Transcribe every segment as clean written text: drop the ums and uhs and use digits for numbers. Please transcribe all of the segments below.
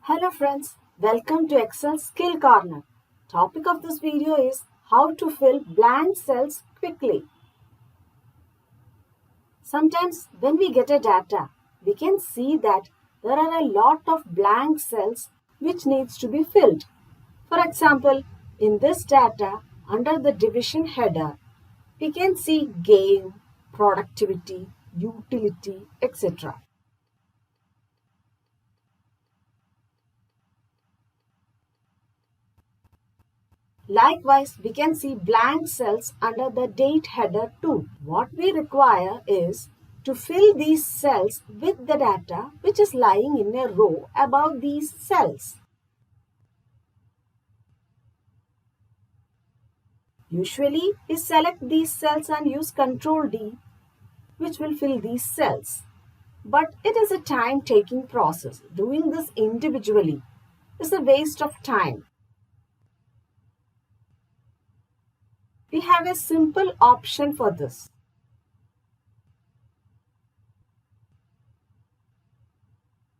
Hello friends, welcome to Excel Skill Corner. Topic of this video is how to fill blank cells quickly. Sometimes when we get a data, we can see that there are a lot of blank cells which needs to be filled. For example, in this data, under the division header, we can see gain, productivity, utility, etc. Likewise, we can see blank cells under the date header too. What we require is to fill these cells with the data which is lying in a row above these cells. Usually, we select these cells and use Ctrl D, which will fill these cells. But it is a time-taking process. Doing this individually is a waste of time. We have a simple option for this.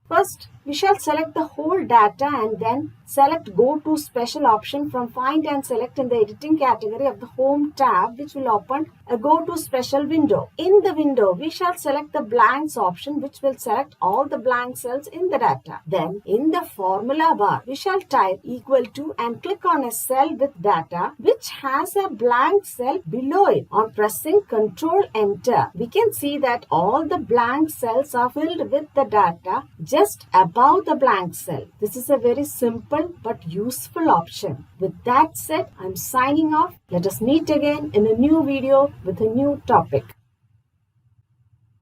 First, we shall select the whole data and then select Go to Special option from Find and Select in the Editing category of the Home tab, which will open a Go to Special window. In the window, we shall select the Blanks option, which will select all the blank cells in the data. Then, in the formula bar, we shall type equal to and click on a cell with data which has a blank cell below it. On pressing Ctrl Enter, we can see that all the blank cells are filled with the data just above the blank cell. This is a very simple but useful option. With that said, I'm signing off. Let us meet again in a new video with a new topic.